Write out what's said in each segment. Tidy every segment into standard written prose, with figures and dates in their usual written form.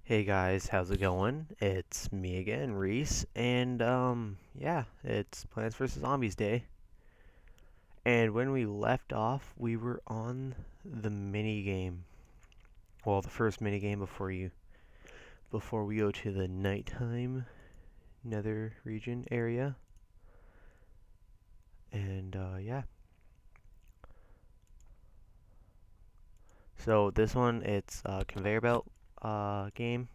Hey guys, how's it going? It's me again, Reese, and yeah, it's Plants vs. Zombies Day. And when we left off, we were on the mini game. Well, the first mini game before we go to the nighttime nether region area. And yeah. So this one it's a conveyor belt game.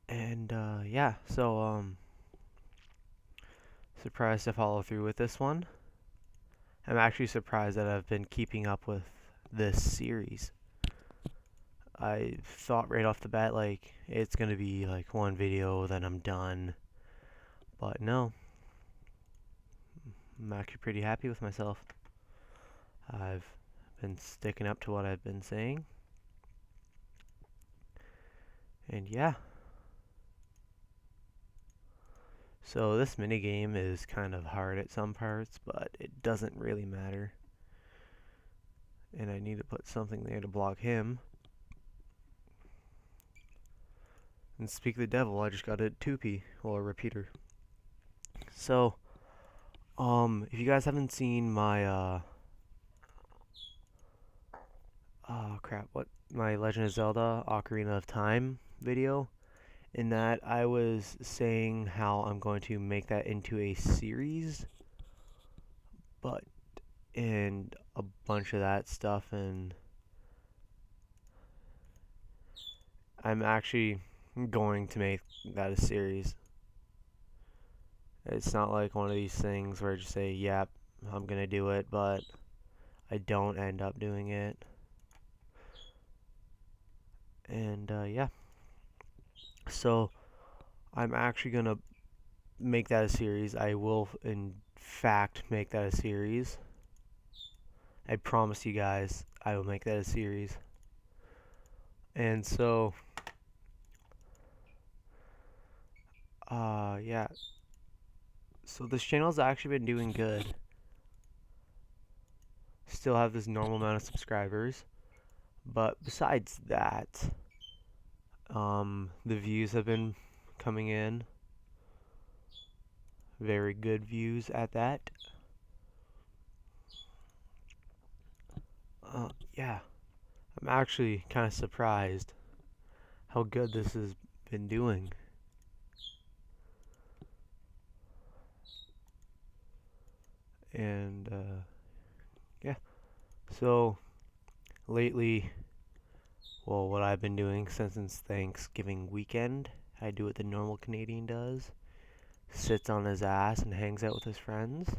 And yeah, surprised to follow through with this one. I'm actually surprised that I've been keeping up with this series. I thought right off the bat like it's gonna be like one video, then I'm done. But no, I'm actually pretty happy with myself. I've been sticking up to what I've been saying. And yeah. So this mini game is kind of hard at some parts, but it doesn't really matter. And I need to put something there to block him. And speak of the devil, I just got a 2P, or a repeater. So, if you guys haven't seen my, oh crap, what, my Legend of Zelda Ocarina of Time video, in that I was saying how I'm going to make that into a series, but, and a bunch of that stuff, and I'm actually going to make that a series. It's not like one of these things where I just say, yep, I'm gonna do it, but I don't end up doing it. And yeah, so I'm actually gonna make that a series. I will, in fact, make that a series. I promise you guys, I will make that a series. And so, yeah. So this channel's actually been doing good. Still have this normal amount of subscribers, but besides that, the views have been coming in. Very good views at that. Yeah. I'm actually kind of surprised how good this has been doing. And yeah, so lately, well, what I've been doing since it's Thanksgiving weekend, I do what the normal Canadian does, sits on his ass and hangs out with his friends,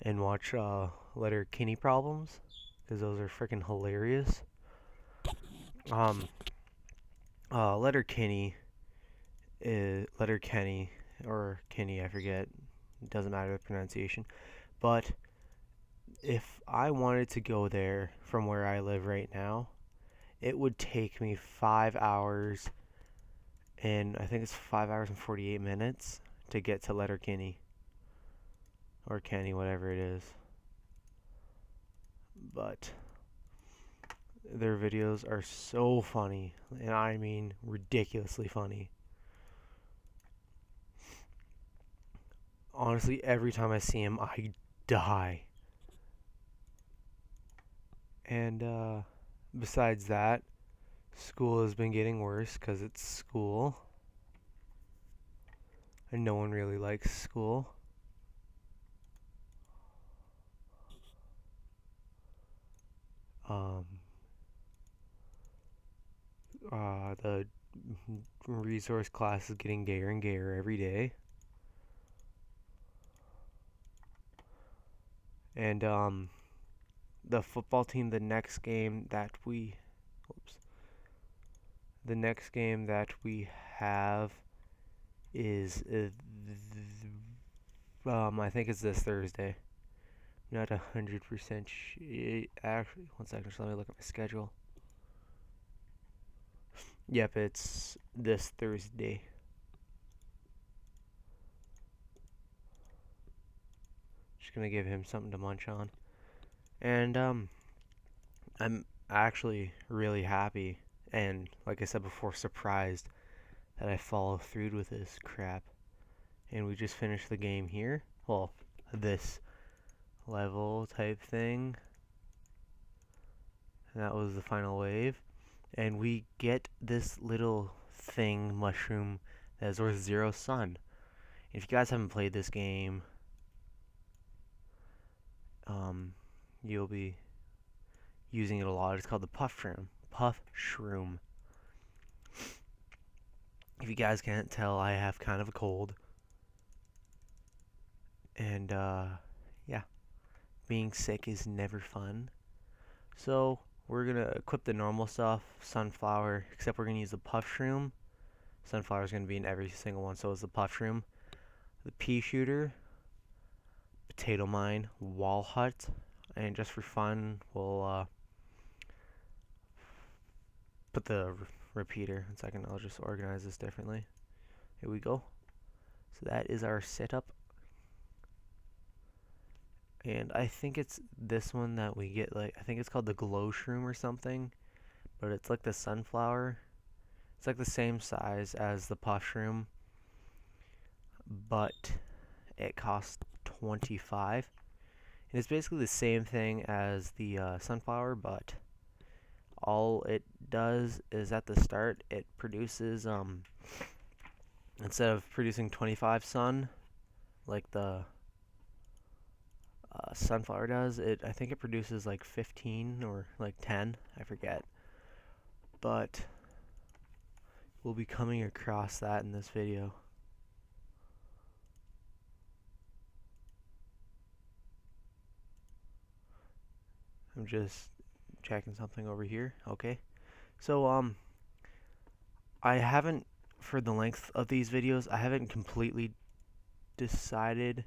and watch Letterkenny Problems, because those are freaking hilarious. Um, Letterkenny is Letterkenny or Kenny, I forget. It doesn't matter the pronunciation, but if I wanted to go there from where I live right now, it would take me 5 hours and I think it's 5 hours and 48 minutes to get to Letterkenny or Kenny, whatever it is. But their videos are so funny, and I mean ridiculously funny. Honestly, every time I see him, I die. And besides that, school has been getting worse because it's school, and no one really likes school. Um, the resource class is getting gayer and gayer every day. And the football team, the next game that we have is I think it's this Thursday. Not 100% actually, one second, just let me look at my schedule. Yep, it's this Thursday. Just gonna give him something to munch on. And I'm actually really happy and, like I said before, surprised that I follow through with this crap. And we just finished the game here. Well, this level type thing. And that was the final wave. And we get this little thing, mushroom, that is worth 0 sun. If you guys haven't played this game, you'll be using it a lot. It's called the puff shroom. Puff shroom. If you guys can't tell, I have kind of a cold. And, yeah, being sick is never fun. So, we're going to equip the normal stuff, sunflower, except we're going to use the puff shroom. Sunflower is going to be in every single one, so is the puff shroom. The pea shooter, potato mine, wall hut, and just for fun, we'll put the repeater. In a second, I'll just organize this differently. Here we go. So that is our setup. And I think it's this one that we get, like, I think it's called the glow shroom or something. But it's like the sunflower. It's like the same size as the puff shroom. But it costs 25. And it's basically the same thing as the sunflower, but all it does is at the start it produces, instead of producing 25 sun like the sunflower does, I think it produces like 15 or like 10, I forget. But we'll be coming across that in this video. I'm just checking something over here. Okay. So I haven't, for the length of these videos, I haven't completely decided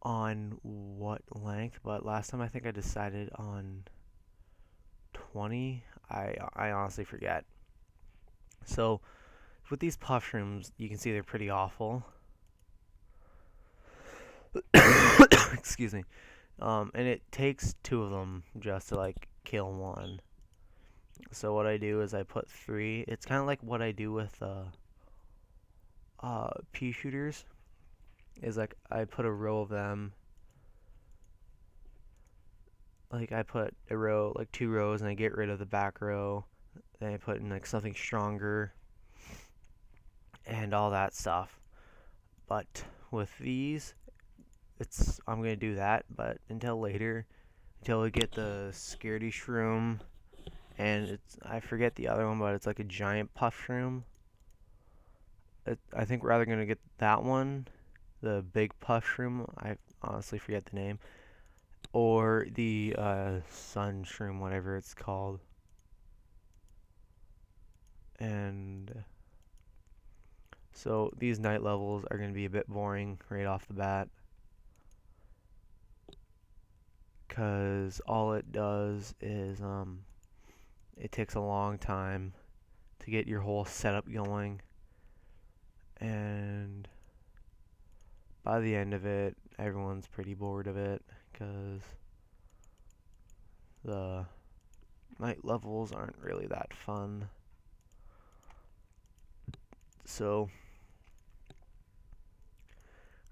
on what length, but last time I think I decided on 20. I honestly forget. So with these puff shrooms, you can see they're pretty awful. Excuse me. And it takes 2 of them just to like kill one. So what I do is I put 3. It's kind of like what I do with pea shooters. Is like I put a row of them. Like I put a row, like 2 rows, and I get rid of the back row. Then I put in like something stronger and all that stuff. But with these, I'm gonna do that, but until later, until we get the scaredy shroom, and I forget the other one, but it's like a giant puff shroom. I think we're either gonna get that one, the big puff shroom. I honestly forget the name, or the sun shroom, whatever it's called. And so these night levels are gonna be a bit boring right off the bat, because all it does is it takes a long time to get your whole setup going, and by the end of it everyone's pretty bored of it because the night levels aren't really that fun. So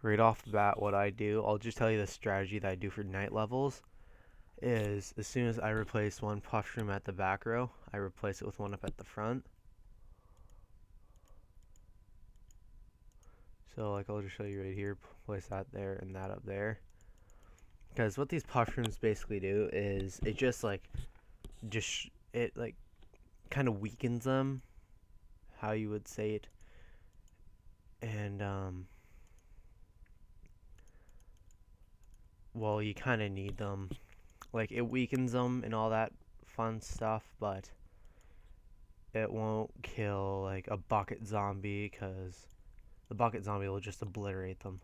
right off the bat, what I do, I'll just tell you the strategy that I do for night levels is as soon as I replace one puff shroom at the back row, I replace it with one up at the front. So like I'll just show you right here, place that there and that up there. Because what these puff shrooms basically do is it just like kind of weakens them, how you would say it. And well, you kind of need them. Like it weakens them and all that fun stuff, but it won't kill like a bucket zombie, because the bucket zombie will just obliterate them.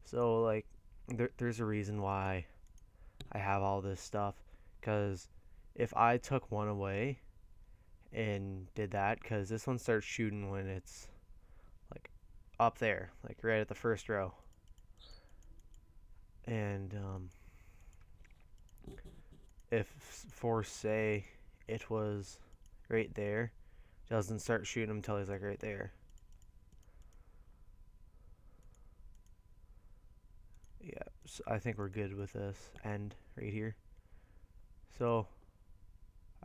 So like there's a reason why I have all this stuff, because if I took one away and did that, because this one starts shooting when it's like up there, like right at the first row, and if for say it was right there, doesn't start shooting him until he's like right there. Yeah, so I think we're good with this end right here. So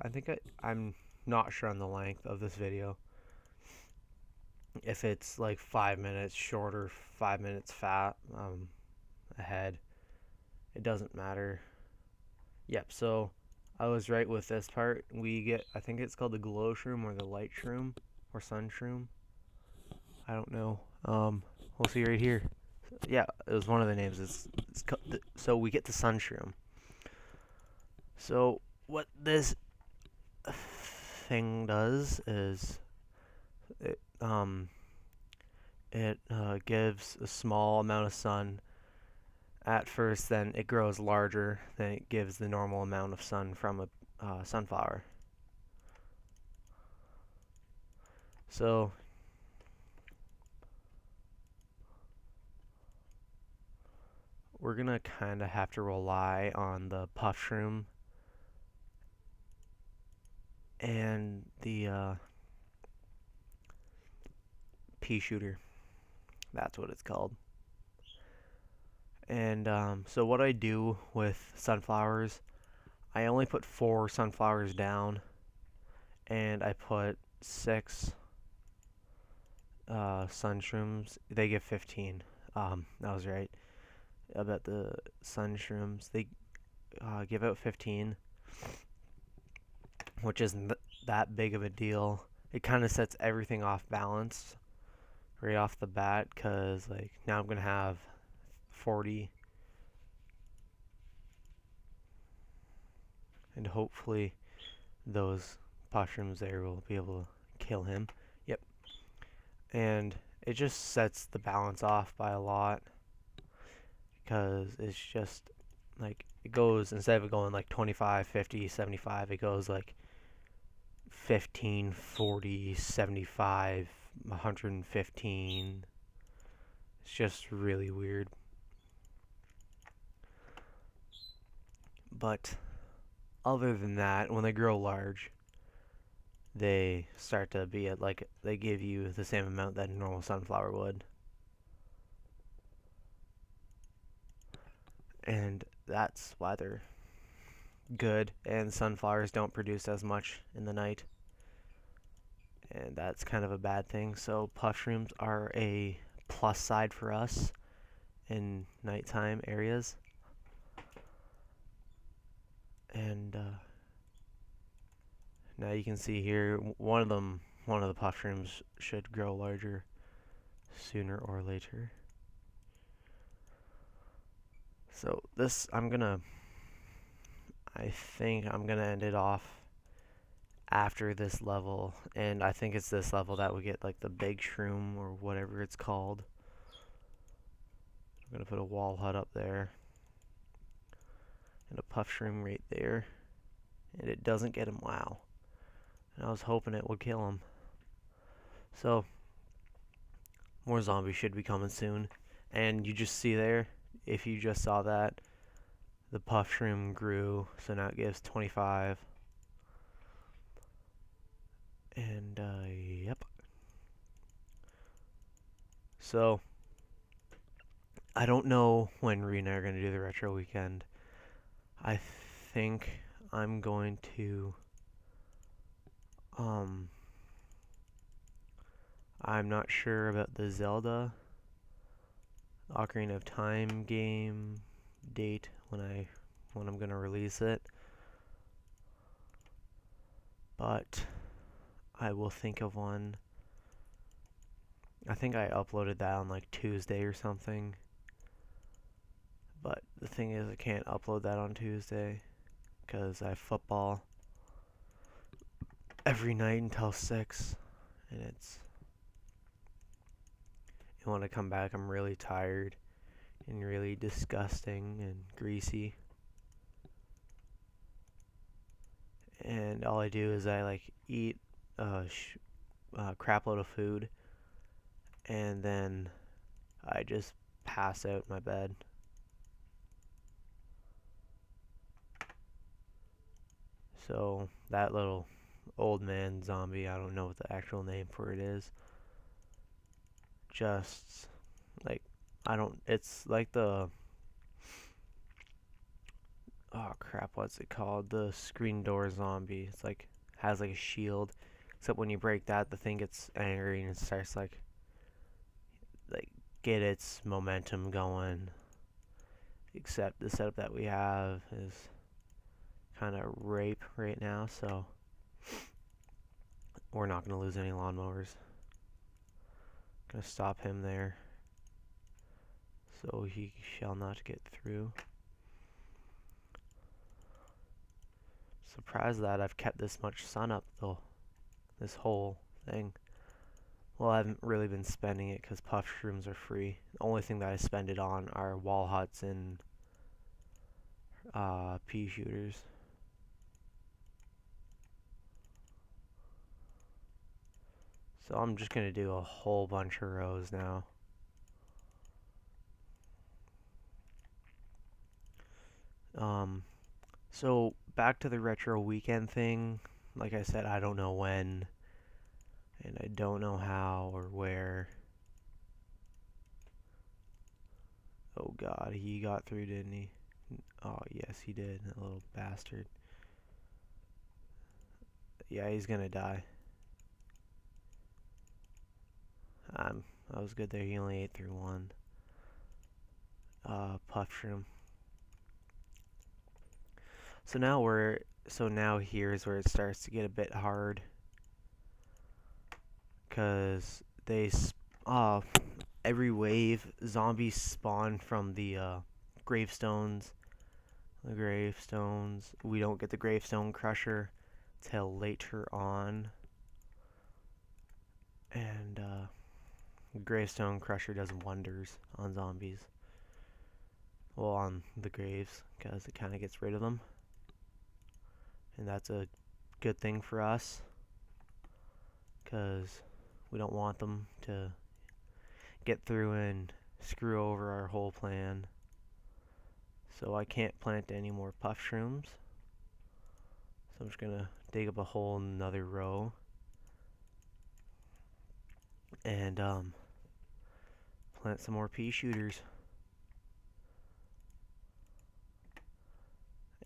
I think I'm not sure on the length of this video. If it's like 5 minutes short or 5 minutes fat ahead, it doesn't matter. Yep, so I was right with this part. We get, I think it's called the glow shroom or the light shroom or sun shroom. I don't know. We'll see right here. Yeah, it was one of the names. So we get the sun shroom. So what this thing does is it gives a small amount of sun at first, then it grows larger, then it gives the normal amount of sun from a sunflower. So we're gonna kind of have to rely on the puff shroom and the pea shooter. That's what it's called. And so what I do with sunflowers, I only put 4 sunflowers down, and I put 6 sun shrooms. They give 15. I was right about the sun shrooms. They give out 15, which isn't that big of a deal. It kind of sets everything off balance right off the bat, because like now I'm gonna have 40, and hopefully those mushrooms there will be able to kill him. Yep. And it just sets the balance off by a lot, because it's just like it goes, instead of going like 25, 50, 75, it goes like 15, 40, 75, 115. It's just really weird. But other than that, when they grow large, they start to be at like, they give you the same amount that a normal sunflower would. And that's why they're good, and sunflowers don't produce as much in the night. And that's kind of a bad thing. So puff shrooms are a plus side for us in nighttime areas. And now you can see here, one of the puff shrooms should grow larger sooner or later. So this, I think I'm gonna end it off after this level, and I think it's this level that we get like the big shroom or whatever it's called. I'm gonna put a wall hut up there and a puff shroom right there, and it doesn't get him. Wow. And I was hoping it would kill him. So more zombies should be coming soon. And you just see there, if you just saw that, the puff shroom grew, so now it gives 25. And yep. So I don't know when Rena are going to do the retro weekend. I think I'm going to I'm not sure about the Zelda Ocarina of Time game date when I'm going to release it. But I will think of one. I think I uploaded that on like Tuesday or something. But the thing is, I can't upload that on Tuesday because I have football every night until 6, and when I come back, I'm really tired and really disgusting and greasy. And all I do is I like eat a crap load of food, and then I just pass out in my bed. So that little old man zombie, I don't know what the actual name for it is. Just like it's like the oh crap, what's it called? The screen door zombie. It's like has like a shield. Except when you break that, the thing gets angry and it starts like get its momentum going. Except the setup that we have is kind of rape right now, so we're not going to lose any lawnmowers. Gonna stop him there, so he shall not get through. Surprised that I've kept this much sun up though, this whole thing. Well, I haven't really been spending it because puff shrooms are free. The only thing that I spend it on are wall huts and pea shooters. So I'm just gonna do a whole bunch of rows now. So back to the retro weekend thing. Like I said, I don't know when, and I don't know how or where. Oh God, he got through, didn't he? Oh yes, he did, that little bastard. Yeah, he's gonna die. I was good there. He only ate through one. Puff shroom. So now here's where it starts to get a bit hard, cause every wave zombies spawn from the gravestones. The gravestones. We don't get the gravestone crusher till later on, and gravestone crusher does wonders on zombies. Well, on the graves, because it kind of gets rid of them, and that's a good thing for us, because we don't want them to get through and screw over our whole plan. So I can't plant any more puff shrooms. So I'm just gonna dig up a whole another row and plant some more pea shooters.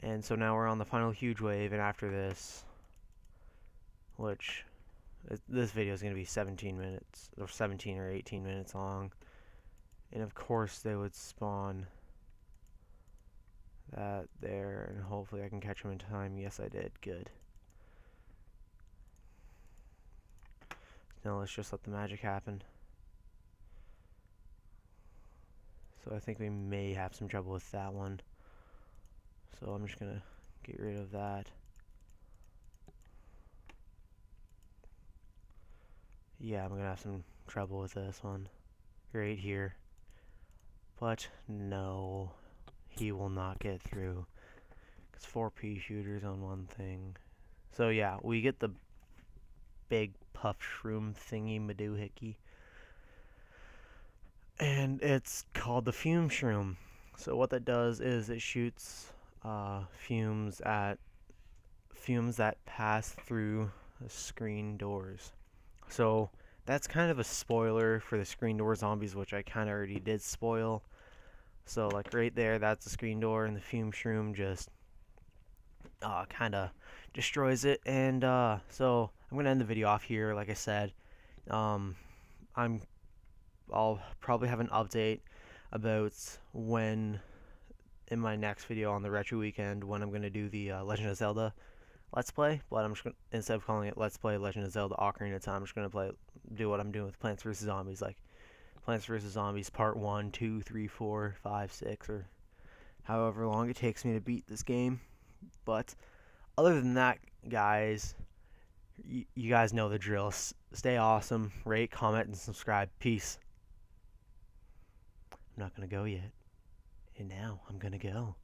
And so now we're on the final huge wave, and after this, which this video is going to be 17 minutes, or 17 or 18 minutes long, and of course they would spawn that there, and hopefully I can catch them in time. Yes, I did. Good. Now let's just let the magic happen. So I think we may have some trouble with that one. So I'm just gonna get rid of that. Yeah, I'm gonna have some trouble with this one. Right here. But no, he will not get through. It's 4 pea shooters on one thing. So yeah, we get the big puff shroom thingy madoohickey. And it's called the fume shroom. So what that does is it shoots fumes that pass through the screen doors. So that's kind of a spoiler for the screen door zombies, which I kind of already did spoil. So like right there, that's the screen door, and the fume shroom just kind of destroys it. And so I'm gonna end the video off here. Like I said, I'll probably have an update about when in my next video on the retro weekend when I'm gonna do the Legend of Zelda Let's Play. But I'm just gonna, instead of calling it Let's Play Legend of Zelda Ocarina of Time, I'm just gonna do what I'm doing with Plants vs Zombies, like Plants vs Zombies Part 1, 2, 3, 4, 5, 6, or however long it takes me to beat this game. But other than that, guys, you guys know the drill. Stay awesome, rate, comment, and subscribe. Peace. I'm not gonna go yet. And now I'm gonna go.